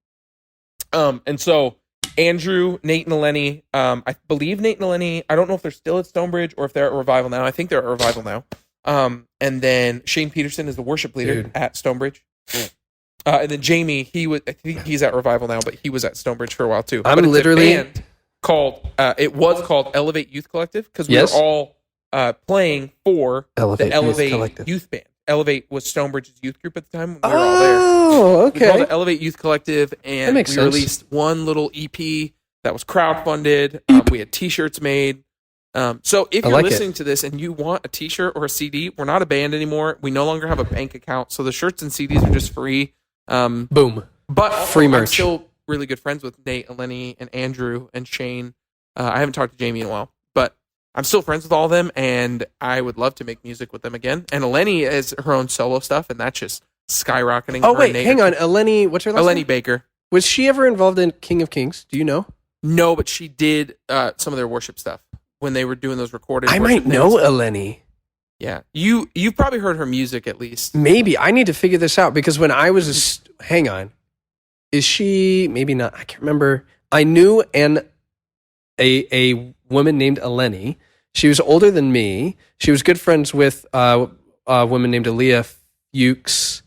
And so Andrew, Nate, and Lenny, I believe Nate and Lenny, I don't know if they're still at Stonebridge or if they're at Revival now. I think they're at Revival now. And then Shane Peterson is the worship leader at Stonebridge. And then Jamie, I think he's at Revival now, but he was at Stonebridge for a while too. I'm but it's literally a band called, it was called Elevate Youth Collective because we were all playing for the Elevate Youth Band. Elevate was Stonebridge's youth group at the time when we were all there. Oh, We called okay. it Elevate Youth Collective, and we makes sense. released one little EP that was crowdfunded. We had T-shirts made. So if you're listening to this and you want a T-shirt or a CD, we're not a band anymore. We no longer have a bank account, so the shirts and CDs are just free. Boom. But Free merch. I'm still really good friends with Nate and Lenny and Andrew and Shane. I haven't talked to Jamie in a while, but I'm still friends with all of them, and I would love to make music with them again. And Eleni has her own solo stuff, and that's just skyrocketing. Oh, wait, hang on. Eleni, what's her last name? Eleni Baker. Was she ever involved in King of Kings? Do you know? No, but she did some of their worship stuff when they were doing those recorded I worship might know things. Eleni. Yeah. You've probably heard her music at least. Maybe. I need to figure this out because when I was hang on. Is she maybe not? I can't remember. I knew a woman named Eleni. She was older than me. She was good friends with a woman named Aaliyah Fuchs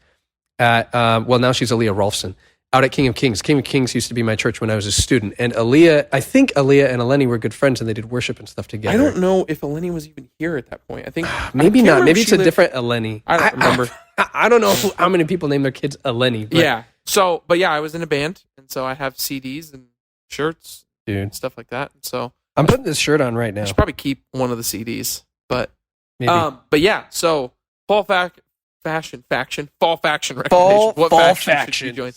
at now she's Aaliyah Rolfson out at King of Kings. King of Kings used to be my church when I was a student. And I think Aaliyah and Eleni were good friends and they did worship and stuff together. I don't know if Eleni was even here at that point. I think maybe not. Maybe it's a lived, different Eleni. I don't remember. I don't know how many people name their kids Eleni. But Yeah. So, but yeah, I was in a band, and so I have CDs and shirts and dude, stuff like that. And so I'm putting this shirt on right I now. should probably keep one of the CDs. But Maybe. but yeah, so fall fashion recommendations. Fall fashion faction. should you join?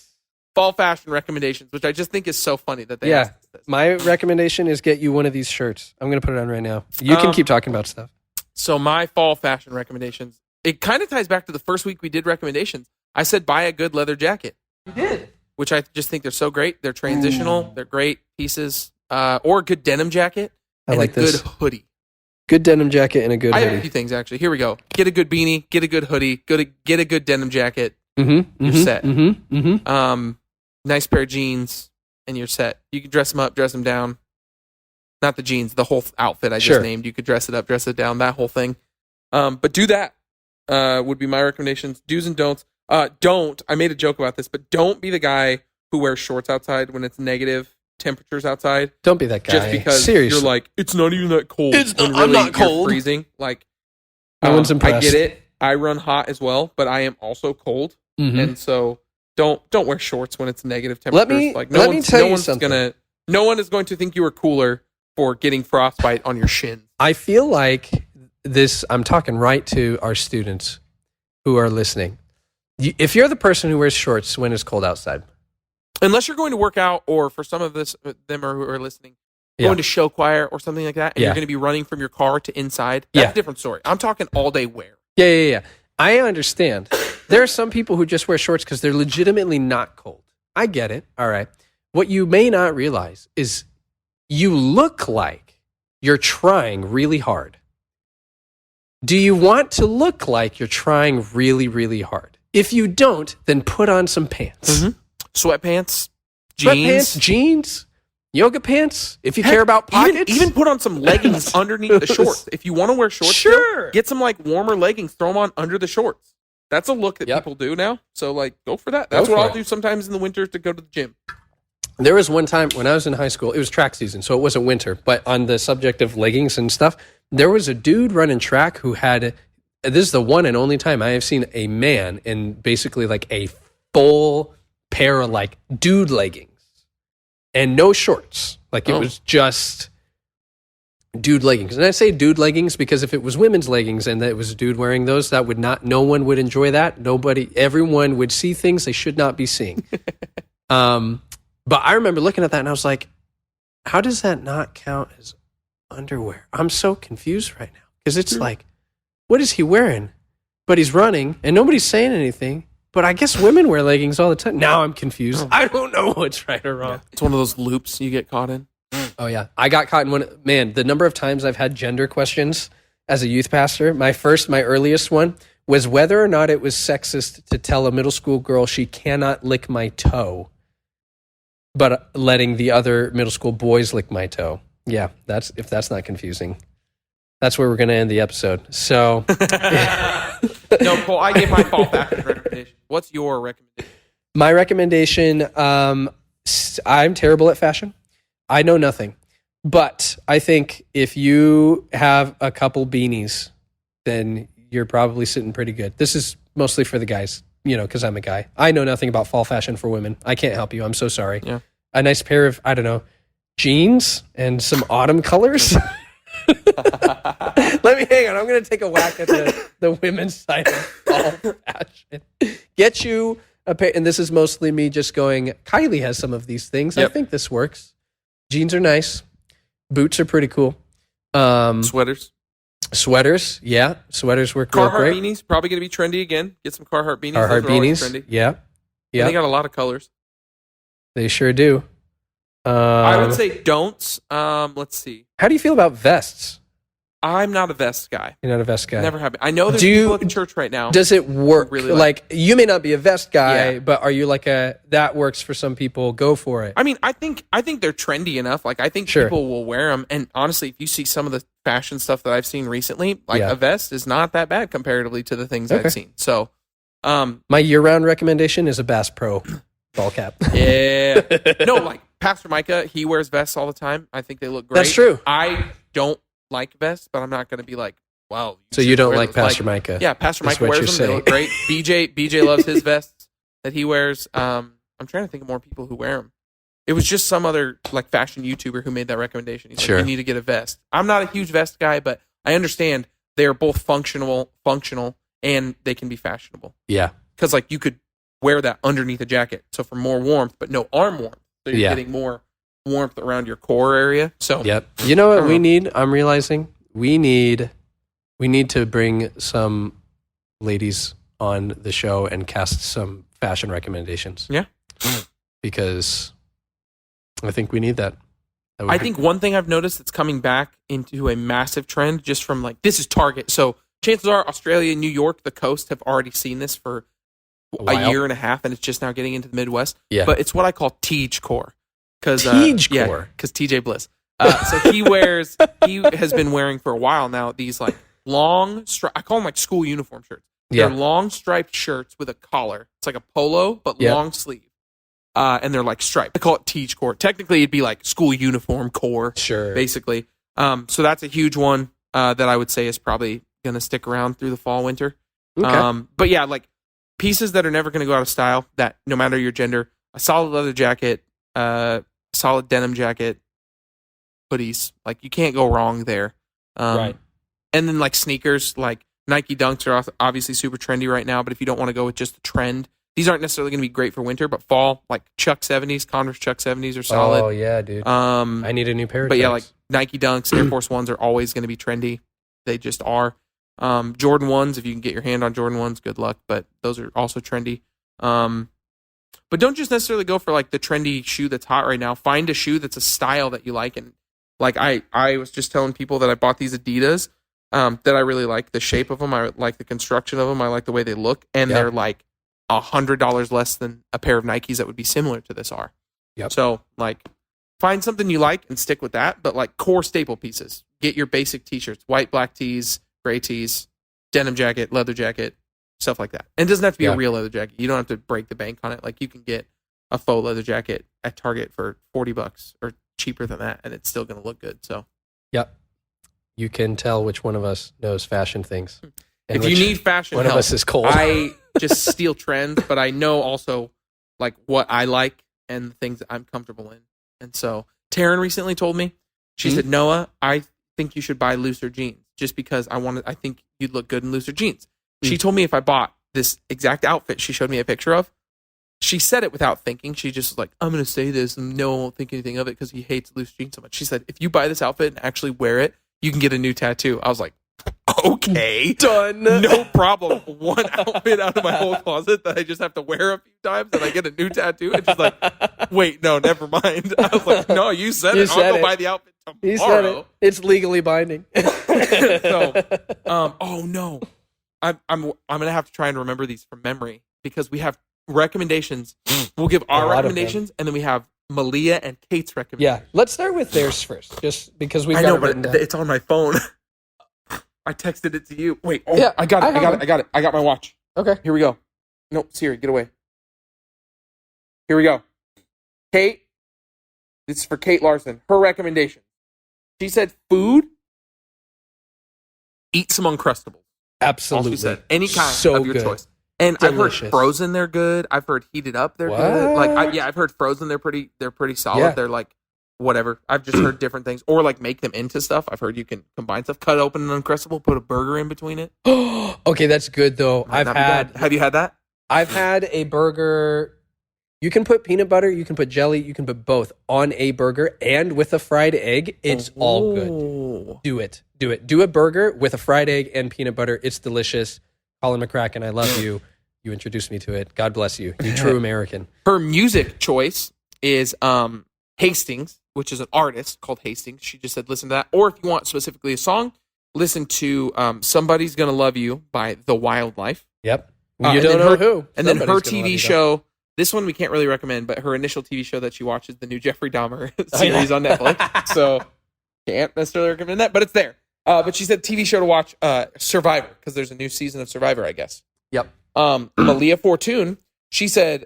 Fall fashion recommendations, which I just think is so funny that they Yeah. asked us this. My recommendation is get you one of these shirts. I'm going to put it on right now. You can keep talking about stuff. So my fall fashion recommendations, it kind of ties back to the first week we did recommendations. I said buy a good leather jacket. You did. Which I just think they're so great. They're transitional. They're great pieces. Or a good denim jacket I and like a good this. hoodie. Good denim jacket and a good I have a hoodie. few things, actually. Here we go. Get a good beanie. Get a good hoodie. Get a good denim jacket. Mm-hmm. You're set. Mm-hmm. Mm-hmm. Nice pair of jeans, and you're set. You can dress them up, dress them down. Not the jeans, the whole outfit I just Sure. named. You could dress it up, dress it down, that whole thing. But do that. Would be my recommendations. Do's and don'ts. Don't. I made a joke about this, but don't be the guy who wears shorts outside when it's negative temperatures outside. Don't be that guy. Just because Seriously. you're like, it's not even that cold. It's not- when I'm not you're cold. freezing. Like, No one's I impressed. get it. I run hot as well, but I am also cold, Mhm. and so don't wear shorts when it's negative Let temperatures. me- like, let me tell no you one's something. no one is going to think you are cooler for getting frostbite on your shin. I feel like this, I'm talking right to our students who are listening. If you're the person who wears shorts when it's cold outside, Unless you're going to work out, or for some of them who are listening, Yeah. going to show choir or something like that, and Yeah. you're going to be running from your car to inside, that's Yeah. a different story. I'm talking all day wear. Yeah. I understand. There are some people who just wear shorts because they're legitimately not cold. I get it. All right. What you may not realize is you look like you're trying really hard Do you want to look like you're trying really, really hard? If you don't, then put on some pants. Mm-hmm. Sweatpants, jeans, yoga pants. If you care about pockets. Even put on some leggings underneath the shorts. If you want to wear shorts, sure. Get some like warmer leggings, throw them on under the shorts. That's a look that people do now. So like, go for that. That's what I'll do sometimes in the winter to go to the gym. There was one time when I was in high school, it was track season, so it wasn't winter, but on the subject of leggings and stuff, there was a dude running track who had, this is the one and only time I have seen a man in basically like a full pair of like dude leggings and no shorts. Like it was just dude leggings. And I say dude leggings because if it was women's leggings and it was a dude wearing those, no one would enjoy that. Everyone would see things they should not be seeing. But I remember looking at that and I was like, how does that not count as underwear? I'm so confused right now because it's like, what is he wearing? But he's running and nobody's saying anything. But I guess women wear leggings all the time. Now I'm confused. I don't know what's right or wrong. Yeah. It's one of those loops you get caught in. Oh, yeah. I got caught in one. Man, the number of times I've had gender questions as a youth pastor, my earliest one was whether or not it was sexist to tell a middle school girl she cannot lick my toe, but letting the other middle school boys lick my toe. Yeah, if that's not confusing. That's where we're going to end the episode. So, no, Cole, I gave my fall fashion recommendation. What's your recommendation? My recommendation, I'm terrible at fashion. I know nothing. But I think if you have a couple beanies, then you're probably sitting pretty good. This is mostly for the guys, because I'm a guy. I know nothing about fall fashion for women. I can't help you. I'm so sorry. Yeah. A nice pair of, jeans and some autumn colors. Let me hang on. I'm going to take a whack at the women's side of fall fashion. Get you a pair, and this is mostly me just going, Kylie has some of these things. Yep. I think this works. Jeans are nice. Boots are pretty cool. Sweaters, yeah. Sweaters work Carhartt great. Beanies, probably going to be trendy again. Get some Carhartt beanies. Carhartt beanies, trendy. Yeah. And they got a lot of colors. They sure do. I would say don'ts. Let's see. How do you feel about vests? I'm not a vest guy. You're not a vest guy. Never have been. I know there's people at the church right now. Does it work? Really like you may not be a vest guy, but are you like that works for some people? Go for it. I mean, I think they're trendy enough. Like I think people will wear them. And honestly, if you see some of the fashion stuff that I've seen recently, a vest is not that bad comparatively to the things I've seen. So, my year-round recommendation is a Bass Pro ball cap. Yeah. No, like Pastor Micah, he wears vests all the time. I think they look great. That's true. I don't like vests, but I'm not going to be like, wow. So you don't like Pastor Micah? Yeah, Pastor Micah wears them. They look great. BJ loves his vests that he wears. I'm trying to think of more people who wear them. It was just some other like fashion YouTuber who made that recommendation. He's like, you need to get a vest. I'm not a huge vest guy, but I understand they're both functional, and they can be fashionable. Yeah. Because like you could wear that underneath a jacket, so for more warmth, but no arm warmth. So you're getting more warmth around your core area. So yep. You know what we need? I'm realizing we need to bring some ladies on the show and cast some fashion recommendations. Yeah. Because I think we need that. I think one thing I've noticed that's coming back into a massive trend just from like, this is Target. So chances are Australia, New York, the coast have already seen this for a year and a half, and it's just now getting into the Midwest. Yeah. But it's what I call Tej core. Because TJ Bliss. So he has been wearing for a while now these like long, I call them like school uniform shirts. They're long striped shirts with a collar. It's like a polo, but long sleeve. And they're like striped. I call it Tej core. Technically, it'd be like school uniform core. Sure. Basically. So that's a huge one that I would say is probably going to stick around through the fall, winter. Okay. But yeah, like pieces that are never going to go out of style, that no matter your gender, a solid leather jacket, solid denim jacket, hoodies, like you can't go wrong there. Right. And then like sneakers, like Nike Dunks are obviously super trendy right now, but if you don't want to go with just the trend, these aren't necessarily going to be great for winter, but fall, like Chuck 70s, Converse Chuck 70s are solid. Oh yeah, dude. I need a new pair of But yeah, like Nike Dunks, Air Force Ones are always going to be trendy. They just are. Jordan 1s, if you can get your hand on Jordan 1s, good luck, but those are also trendy. But don't just necessarily go for like the trendy shoe that's hot right now. Find a shoe that's a style that you like. And like I was just telling people that I bought these Adidas that I really like. The shape of them, I like the construction of them, I like the way they look, and they're like $100 less than a pair of Nikes that would be similar to this are. Yep. So like, find something you like and stick with that. But like core staple pieces, get your basic t-shirts, white, black tees, gray tees, denim jacket, leather jacket, stuff like that. And it doesn't have to be a real leather jacket. You don't have to break the bank on it. Like you can get a faux leather jacket at Target for $40 or cheaper than that, and it's still going to look good. So, yep. You can tell which one of us knows fashion things. And if you need fashion one help, of us is cold. I just steal trends, but I know also like what I like and the things that I'm comfortable in. And so Taryn recently told me, she said, Noah, I think you should buy looser jeans just because I think you'd look good in looser jeans. She told me if I bought this exact outfit she showed me a picture of, she said it without thinking. She just was like, I'm going to say this and no one will think anything of it because he hates loose jeans so much. She said, if you buy this outfit and actually wear it, you can get a new tattoo. I was like, okay. Done. No problem. One outfit out of my whole closet that I just have to wear a few times and I get a new tattoo. And she's like, wait, no, never mind. I was like, no, you said it. I'll go buy the outfit tomorrow. You said it. It's legally binding. So, oh no. I'm gonna have to try and remember these from memory because we have recommendations. We'll give our recommendations and then we have Malia and Kate's recommendations. Yeah, let's start with theirs first, just because we. I know, but it's on my phone. I texted it to you. Wait, yeah, I got it. I got my watch. Okay, here we go. No, Siri, get away. Here we go. Kate, this is for Kate Larson. Her recommendation. She said, food. Eat some Uncrustables. Absolutely. She said, any kind so of your good. choice. And Delicious. I've heard frozen they're good. I've heard heated up they're good. Like I've heard frozen they're pretty solid. Yeah. They're like whatever. I've just heard different things or like make them into stuff. I've heard you can combine stuff, cut open an Uncrustable, put a burger in between it. Okay, that's good though. Have you had that? I've had a burger. You can put peanut butter, you can put jelly, you can put both on a burger and with a fried egg. It's all good. Do it. Do a burger with a fried egg and peanut butter. It's delicious. Colin McCracken, I love you. You introduced me to it. God bless you. You true American. Her music choice is Hastings, which is an artist called Hastings. She just said listen to that. Or if you want specifically a song, listen to Somebody's Gonna Love You by The Wildlife. Yep. You don't know who. And then her TV show, this one we can't really recommend, but her initial TV show that she watches, the new Jeffrey Dahmer series on Netflix. So can't necessarily recommend that, but it's there. But she said TV show to watch, Survivor, because there's a new season of Survivor, I guess. Yep. Malia Fortune, she said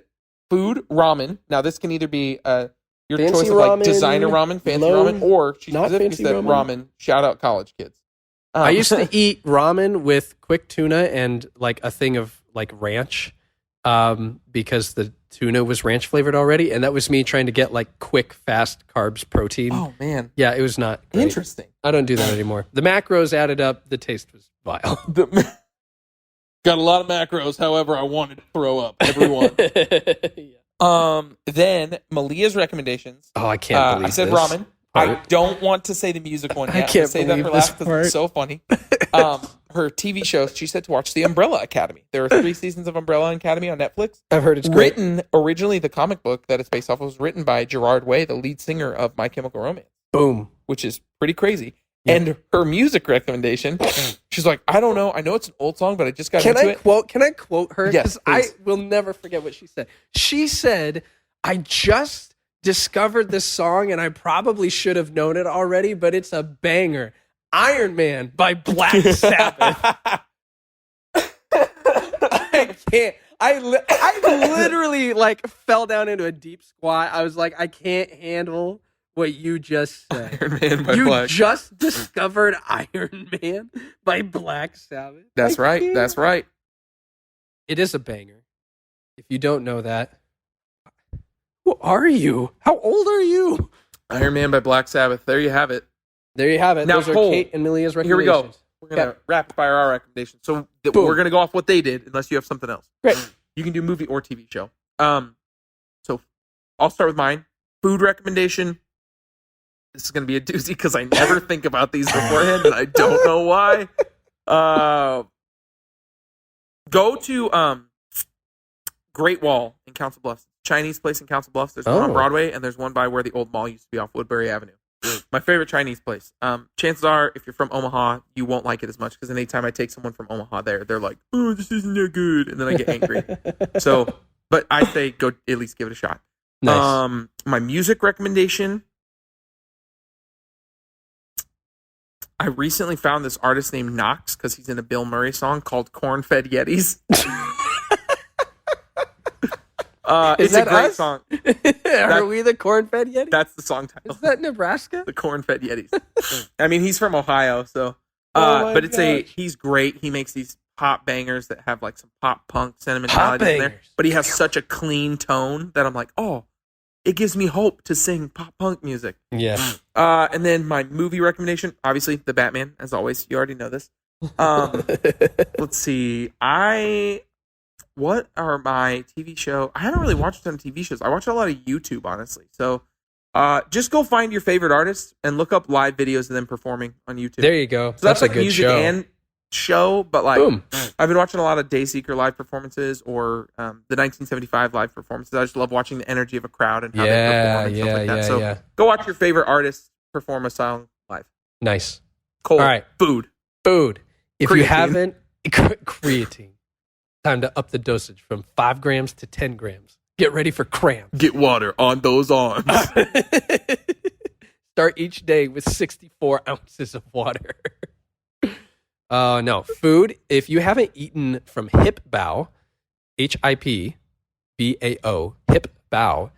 food, ramen. Now this can either be your fancy choice of ramen, like designer ramen, fancy ramen, or she not specifically said ramen. Shout out college kids. I used to eat ramen with quick tuna and like a thing of like ranch, because the tuna was ranch flavored already, and that was me trying to get like quick, fast carbs protein. Oh man, yeah, it was not great. Interesting. I don't do that anymore. The macros added up. The taste was vile. Got a lot of macros. However, I wanted to throw up everyone. Then Malia's recommendations. Oh, I can't believe I said this ramen. I don't want to say the music one yet. I can't say that for last because it's so funny. Her TV show, she said to watch The Umbrella Academy. There are 3 seasons of Umbrella Academy on Netflix. I've heard it's great. Written, originally the comic book that it's based off of was written by Gerard Way, the lead singer of My Chemical Romance. Boom. Which is pretty crazy. Yeah. And her music recommendation, she's like, I don't know. I know it's an old song, but I just got into it. Can I quote her? Yes, I will never forget what she said. She said, I just discovered this song and I probably should have known it already, but it's a banger. Iron Man by Black Sabbath. I can't. I literally like fell down into a deep squat. I was like, I can't handle what you just said. Iron Man by you Black. just discovered Iron Man by Black Sabbath. That's right. That's right. It is a banger. If you don't know that, who are you? How old are you? Iron Man by Black Sabbath. There you have it. There you have it. Now, those are Kate and Milia's recommendations. Here we go. We're going to rapid fire our recommendations. So we're going to go off what they did, unless you have something else. Great. You can do movie or TV show. So I'll start with mine. Food recommendation. This is going to be a doozy because I never think about these beforehand, and I don't know why. Go to Great Wall in Council Bluffs. Chinese place in Council Bluffs. There's one on Broadway, and there's one by where the old mall used to be off Woodbury Avenue. My favorite Chinese place. Chances are, if you're from Omaha, you won't like it as much because anytime I take someone from Omaha there, they're like, "Oh, this isn't that good," and then I get angry. So, but I say go at least give it a shot. Nice. My music recommendation. I recently found this artist named Knox because he's in a Bill Murray song called "Corn-Fed Yetis." It's a great song. Are we the corn-fed Yetis? That's the song title. Is that Nebraska? The Corn-Fed Yetis. I mean, he's from Ohio, so. But He's great. He makes these pop bangers that have like some pop punk sentimentality in there. But he has such a clean tone that I'm like, oh, it gives me hope to sing pop punk music. Yeah. And then my movie recommendation, obviously, The Batman, as always. You already know this. Let's see. What are my TV show? I haven't really watched a ton of TV shows. I watch a lot of YouTube, honestly. So just go find your favorite artists and look up live videos of them performing on YouTube. There you go. So that's a like good music show. and show, but like Boom. I've been watching a lot of Dayseeker live performances or the 1975 live performances. I just love watching the energy of a crowd and how they perform and stuff like that. So go watch your favorite artists perform a song live. Nice. Cool. All right. Food. If Creatine. you haven't, creatine. Time to up the dosage from 5 grams to 10 grams. Get ready for cramps. Get water on those arms. Start each day with 64 ounces of water. No. Food. If you haven't eaten from Hip Bao, HIPBAO, Hip Bao,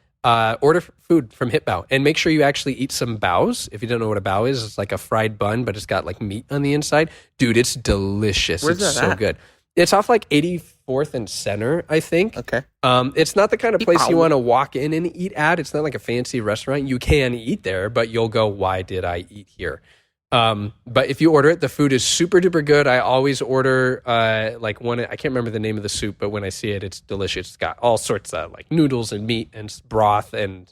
order food from Hip Bao and make sure you actually eat some baos. If you don't know what a bao is, it's like a fried bun, but it's got like meat on the inside. Dude, it's delicious. Where's it's that so at? good. It's off like 84th and Center, I think. Okay. It's not the kind of place you want to walk in and eat at. It's not like a fancy restaurant. You can eat there, but you'll go, why did I eat here? But if you order it, the food is super duper good. I always order like one. I can't remember the name of the soup, but when I see it, it's delicious. It's got all sorts of like noodles and meat and broth, and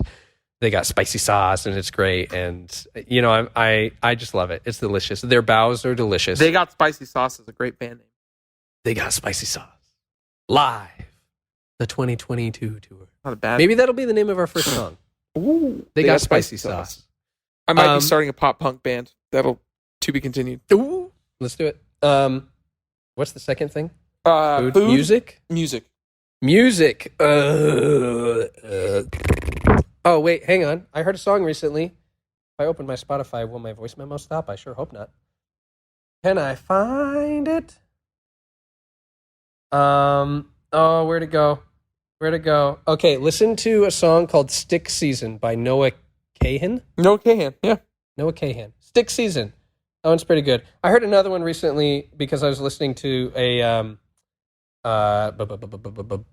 they got spicy sauce, and it's great. And you know, I just love it. It's delicious. Their baos are delicious. They Got Spicy Sauce is a great band name. They got spicy sauce. Live, the 2022 tour. Not a bad. Maybe that'll be the name of our first song. Ooh, They got spicy sauce. I might be starting a pop punk band. That'll to be continued. Ooh, let's do it. What's the second thing? Food? Music. Oh wait, hang on. I heard a song recently. If I open my Spotify, will my voice memo stop? I sure hope not. Can I find it? Where'd it go? Okay, listen to a song called Stick Season by Noah Kahan. No Kahan, yeah. Noah Kahan. Stick Season. That one's pretty good. I heard another one recently because I was listening to the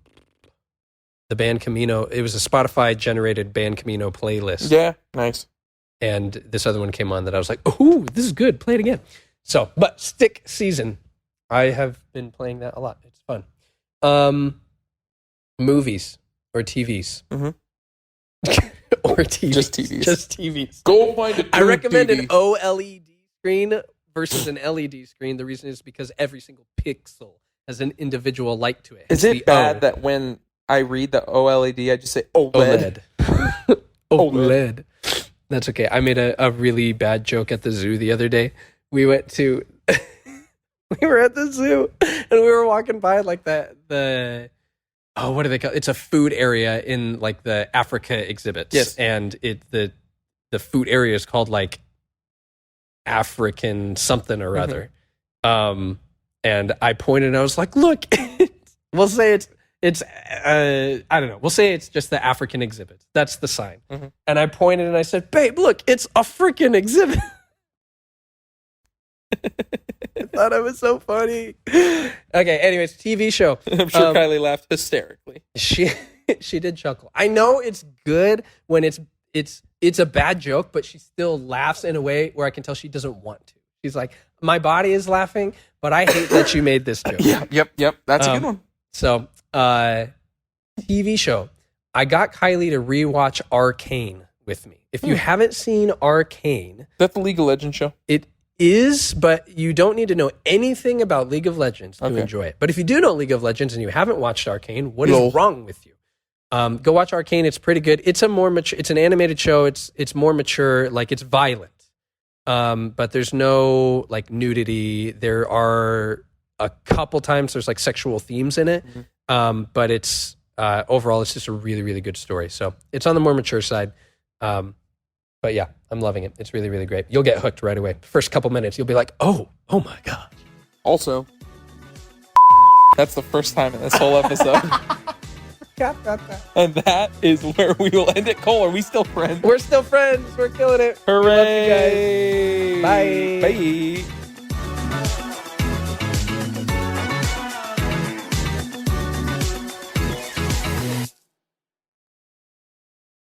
band Camino. It was a Spotify generated band Camino playlist. Yeah, nice. And this other one came on that I was like, oh, this is good. Play it again. So, but Stick Season. I have been playing that a lot. It's fun. Movies or TVs. Mm-hmm. Or TVs. Just TVs. Just TVs. Go find a I recommend TV. an OLED screen versus an LED screen. The reason is because every single pixel has an individual light to it. Is it bad that when I read the OLED, I just say OLED? OLED. That's okay. I made a really bad joke at the zoo the other day. We went to... we were at the zoo, and we were walking by like the what do they call it? It's a food area in like the Africa exhibits. Yes. And the food area is called like African something or other. And I pointed and I was like, look, we'll say it's I don't know. We'll say it's just the African exhibit. That's the sign. Mm-hmm. And I pointed and I said, babe, look, it's a freaking exhibit. I thought it was so funny. Okay, anyways, TV show. I'm sure Kylie laughed hysterically. She did chuckle. I know it's good when it's a bad joke, but she still laughs in a way where I can tell she doesn't want to. She's like, my body is laughing, but I hate that you made this joke. Yep. That's a good one. So, TV show. I got Kylie to rewatch Arcane with me. If you haven't seen Arcane, Is that the League of Legends show? it is, but you don't need to know anything about League of Legends to Okay. enjoy it. But if you do know League of Legends and you haven't watched Arcane, what is wrong with you? Go watch Arcane. It's pretty good. It's a more mature. It's an animated show. It's more mature. Like it's violent, but there's no like nudity. There are a couple times there's like sexual themes in it, but it's overall it's just a really really good story. So it's on the more mature side. But yeah, I'm loving it. It's really really great. You'll get hooked right away. First couple minutes, you'll be like, oh my god. Also, that's the first time in this whole episode. And that is where we will end it. Cole, are we still friends? We're still friends. We're killing it. Hooray! We love you guys. Bye. Bye.